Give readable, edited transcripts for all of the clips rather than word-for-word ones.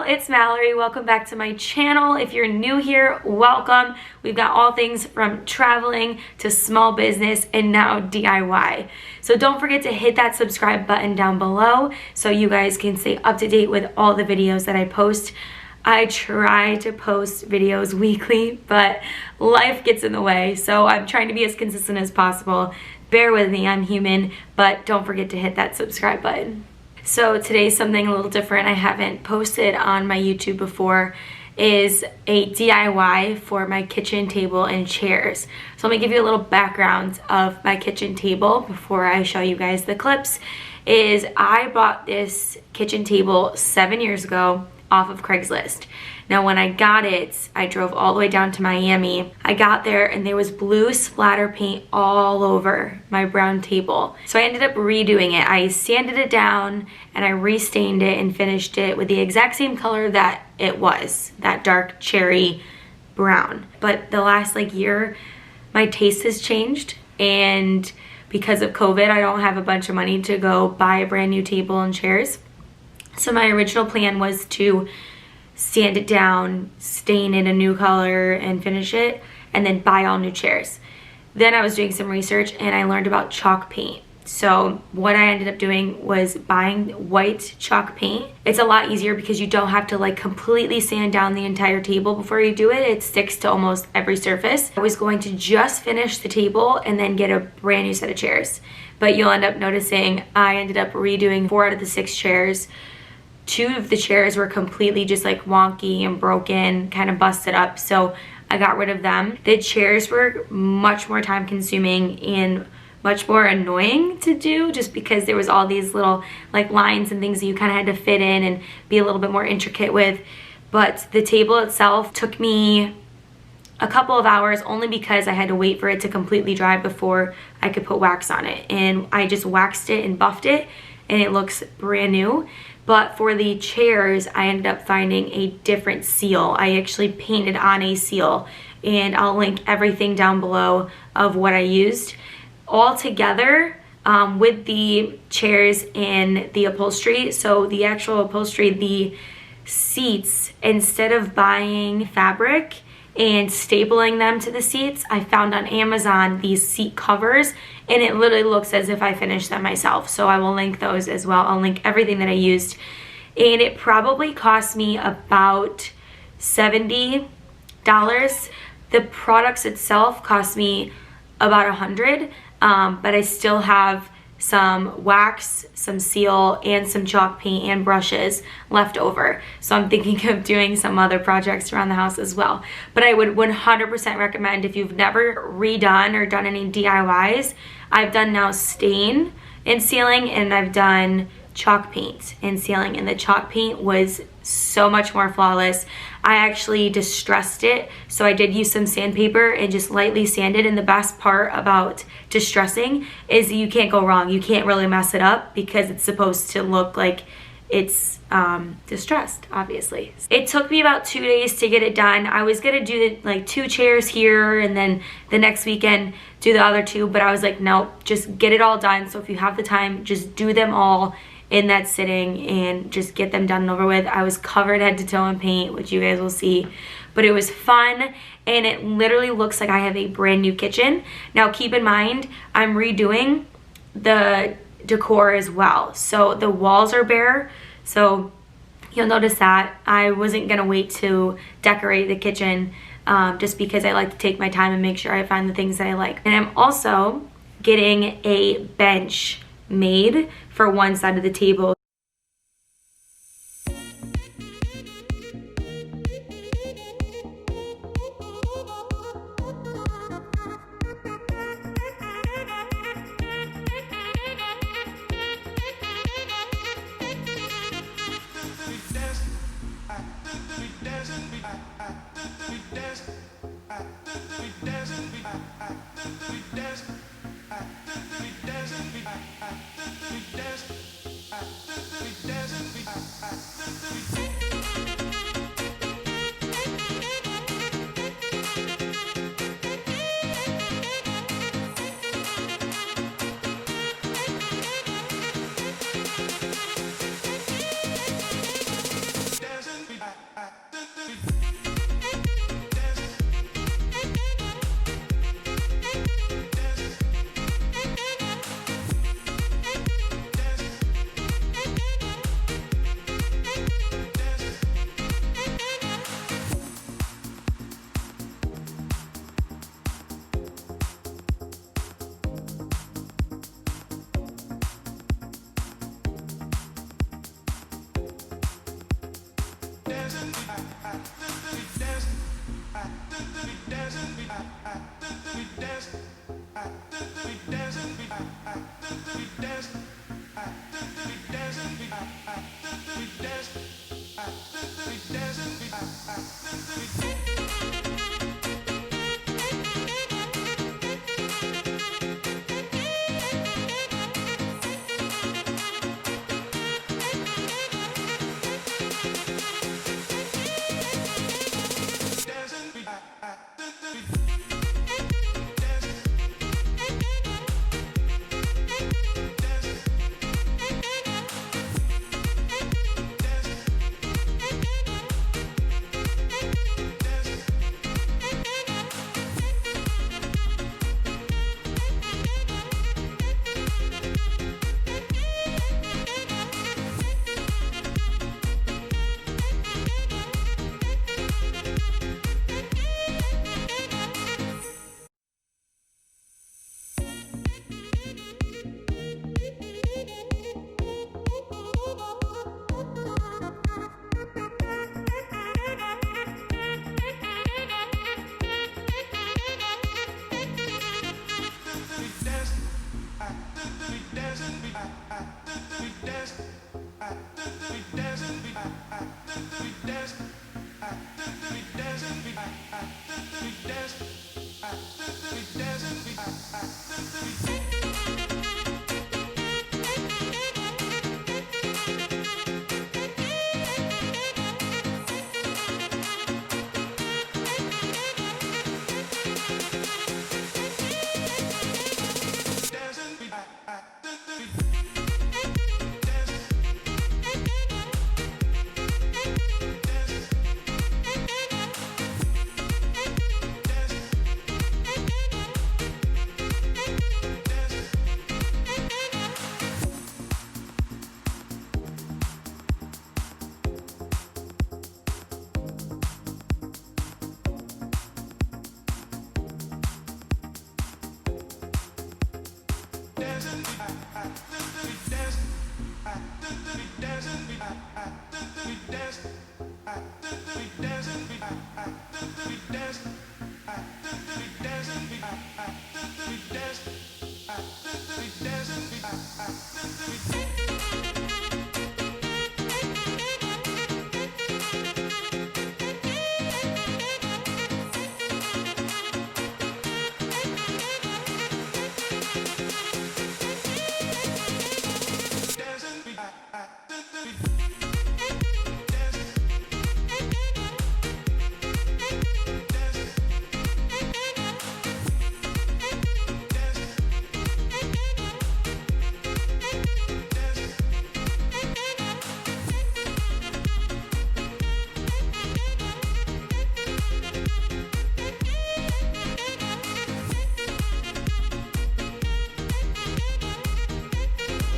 it's Mallory. Welcome back to my channel. If you're new here, welcome. We've got all things from traveling to small business and now DIY. So don't forget to hit that subscribe button down below so you guys can stay up to date with all the videos that I post. I try to post videos weekly, but life gets in the way, so I'm trying to be as consistent as possible. Bear with me, I'm human, but don't forget to hit that subscribe button. So today's something a little different I haven't posted on my YouTube before is a DIY for my kitchen table and chairs. So let me give you a little background of my kitchen table before I show you guys the clips. I bought this kitchen table 7 years ago off of Craigslist. Now when I got it, I drove all the way down to Miami. I got there and there was blue splatter paint all over my brown table. So I ended up redoing it. I sanded it down and I restained it and finished it with the exact same color that it was, that dark cherry brown. But the last year, my taste has changed, and because of COVID, I don't have a bunch of money to go buy a brand new table and chairs. So my original plan was to sand it down, stain it a new color and finish it, and then buy all new chairs. Then I was doing some research and I learned about chalk paint. So what I ended up doing was buying white chalk paint. It's a lot easier because you don't have to completely sand down the entire table before you do it. It sticks to almost every surface. I was going to just finish the table and then get a brand new set of chairs. But you'll end up noticing I ended up redoing 4 out of the 6 chairs. 2 of the chairs were completely just wonky and broken, kind of busted up, so I got rid of them. The chairs were much more time consuming and much more annoying to do just because there was all these little lines and things that you kind of had to fit in and be a little bit more intricate with. But the table itself took me a couple of hours only because I had to wait for it to completely dry before I could put wax on it. And I just waxed it and buffed it and it looks brand new. But for the chairs, I ended up finding a different seal. I actually painted on a seal, and I'll link everything down below of what I used. All together with the chairs and the upholstery, so the actual upholstery, the seats, instead of buying fabric and stapling them to the seats, I found on Amazon these seat covers, and it literally looks as if I finished them myself. So I will link those as well. I'll link everything that I used. And it probably cost me about $70. The products itself cost me about $100, but I still have some wax, some seal, and some chalk paint and brushes left over. So I'm thinking of doing some other projects around the house as well. But I would 100% recommend, if you've never redone or done any DIYs, I've done now stain and sealing, and I've done chalk paint and sealing, and the chalk paint was so much more flawless. I actually distressed it, so I did use some sandpaper and just lightly sanded, and the best part about distressing is you can't go wrong. You can't really mess it up because it's supposed to look like it's distressed, obviously. It took me about 2 days to get it done. I was gonna do 2 chairs here and then the next weekend do the other 2, but I was like, nope, just get it all done. So if you have the time, just do them all in that sitting and just get them done and over with. I was covered head to toe in paint, which you guys will see, but it was fun, and it literally looks like I have a brand new kitchen. Now keep in mind, I'm redoing the decor as well. So the walls are bare, so you'll notice that I wasn't gonna wait to decorate the kitchen just because I like to take my time and make sure I find the things that I like. And I'm also getting a bench made for one side of the table.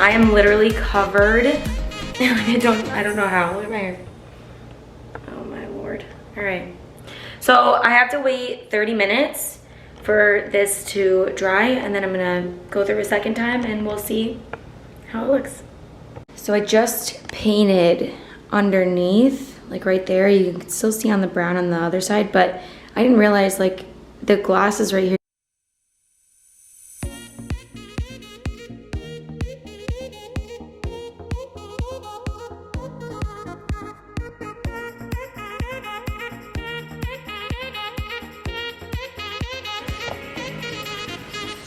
I am literally covered. I don't know how. Look at my hair. Oh my lord. All right. So I have to wait 30 minutes for this to dry, and then I'm gonna go through a second time and we'll see how it looks. So I just painted underneath, like right there. You can still see on the brown on the other side, but I didn't realize like the glass is right here.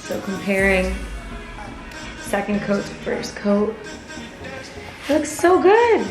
So comparing second coat to first coat, it looks so good.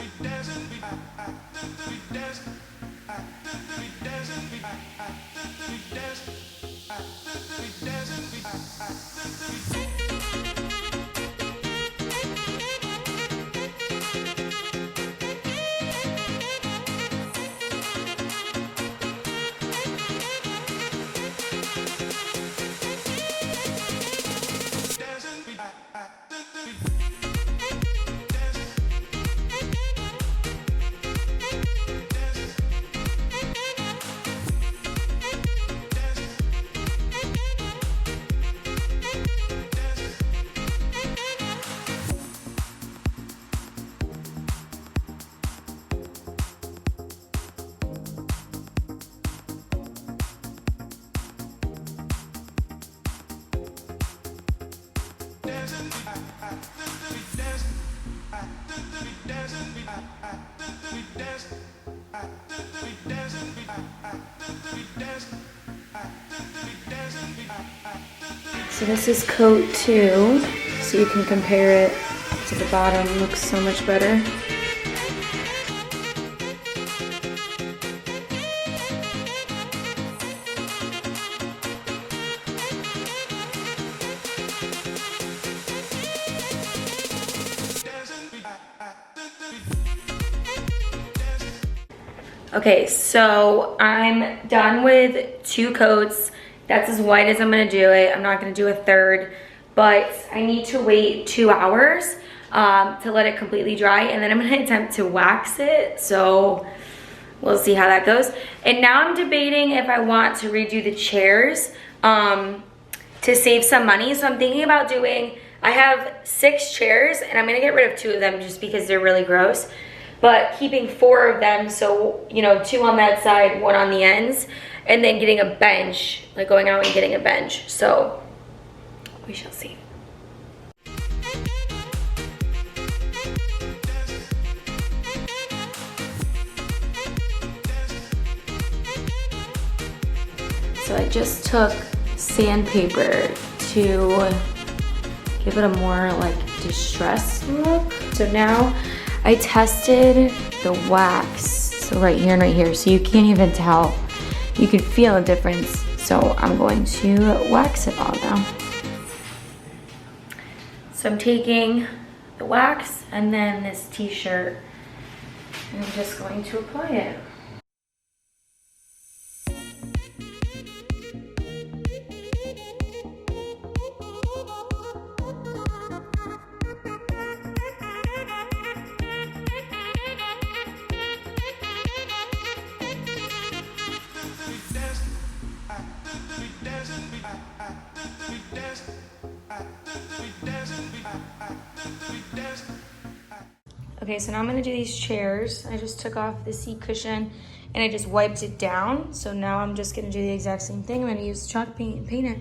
So this is coat 2, so you can compare it to the bottom. It looks so much better. Okay, so I'm done with 2 coats. That's as white as I'm gonna do it. I'm not gonna do a third, but I need to wait 2 hours to let it completely dry, and then I'm gonna attempt to wax it. So we'll see how that goes. And now I'm debating if I want to redo the chairs to save some money. So I'm thinking about doing, I have 6 chairs and I'm gonna get rid of 2 of them just because they're really gross. But keeping 4 of them, so, you know, 2 on that side, 1 on the ends, and then getting a bench, like going out and getting a bench. So we shall see. So I just took sandpaper to give it a more like distressed look. So now I tested the wax, so right here and right here, so you can't even tell. You can feel a difference. So I'm going to wax it all now. So I'm taking the wax and then this t-shirt, and I'm just going to apply it. Okay, so now I'm gonna do these chairs. I just took off the seat cushion and I just wiped it down. So now I'm just gonna do the exact same thing. I'm gonna use chalk paint and paint it.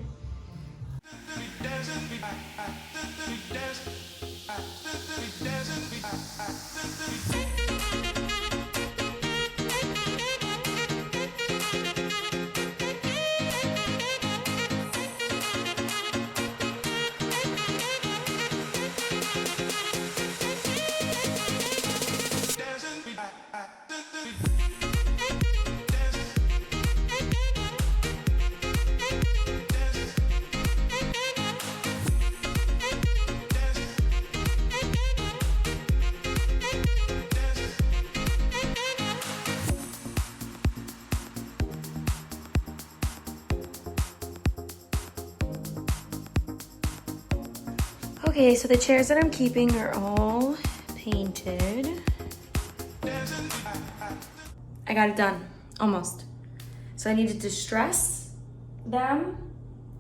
Okay, so the chairs that I'm keeping are all painted. I got it done, almost. So I need to distress them,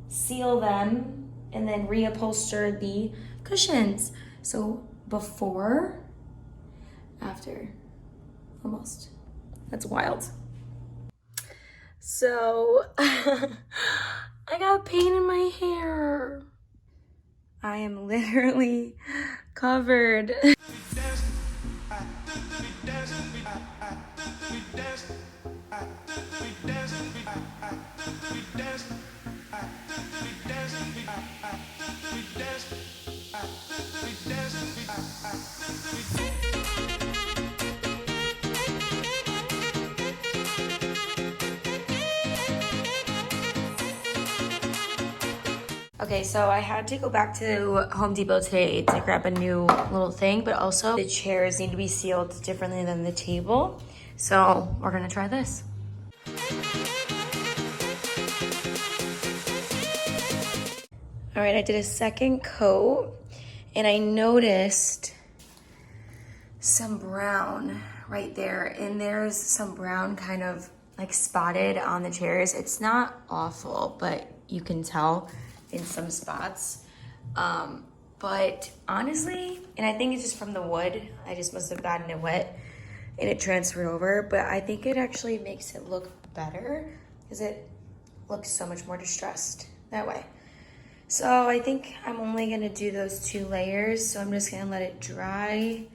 seal them, and then reupholster the cushions. So before, after, almost. That's wild. So I got paint in my hair. I am literally covered. Okay, so I had to go back to Home Depot today to grab a new little thing, but also the chairs need to be sealed differently than the table. So we're gonna try this. All right, I did a second coat and I noticed some brown right there, and there's some brown kind of like spotted on the chairs. It's not awful, but you can tell in some spots. But honestly, and I think it's just from the wood, I just must have gotten it wet and it transferred over, but I think it actually makes it look better because it looks so much more distressed that way. So I think I'm only gonna do those 2 layers, so I'm just gonna let it dry.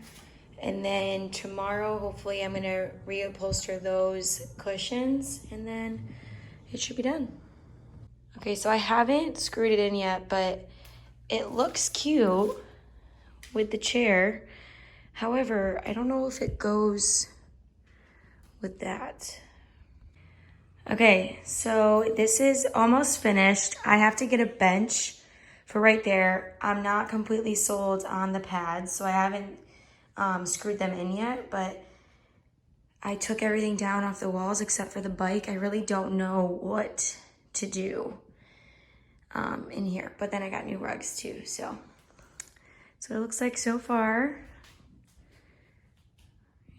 And then tomorrow, hopefully I'm gonna reupholster those cushions and then it should be done. Okay, so I haven't screwed it in yet, but it looks cute with the chair. However, I don't know if it goes with that. Okay, so this is almost finished. I have to get a bench for right there. I'm not completely sold on the pads, so I haven't screwed them in yet, but I took everything down off the walls except for the bike. I really don't know what to do in here, but then I got new rugs too, so it looks like so far.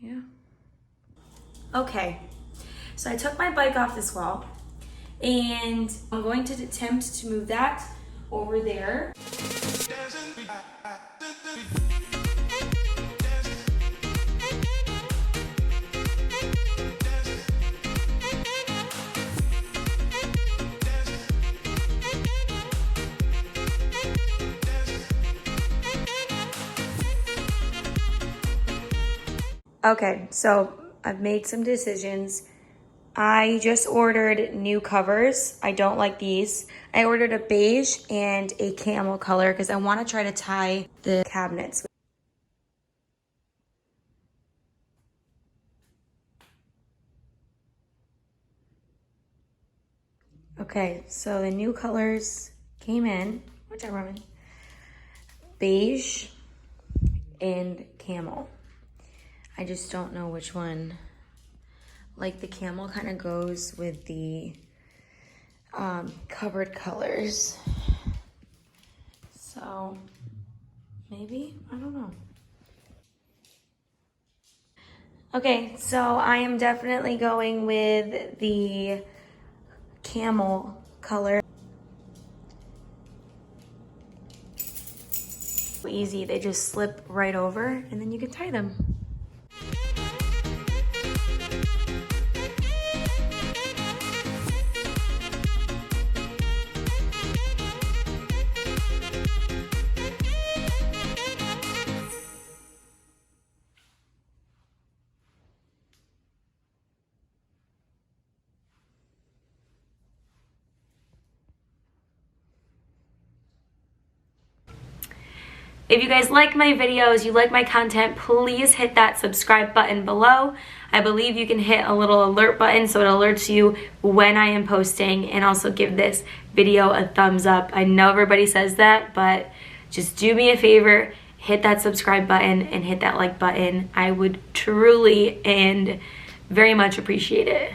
Yeah. Okay, so I took my bike off this wall and I'm going to attempt to move that over there. Okay, so I've made some decisions. I just ordered new covers. I don't like these. I ordered a beige and a camel color because I want to try to tie the cabinets. Okay, so the new colors came in, whichever one, beige and camel. I just don't know which one. Like the camel kind of goes with the covered colors. So maybe, I don't know. Okay, so I am definitely going with the camel color. Easy, they just slip right over and then you can tie them. If you guys like my videos, you like my content, please hit that subscribe button below. I believe you can hit a little alert button so it alerts you when I am posting, and also give this video a thumbs up. I know everybody says that, but just do me a favor, hit that subscribe button and hit that like button. I would truly and very much appreciate it.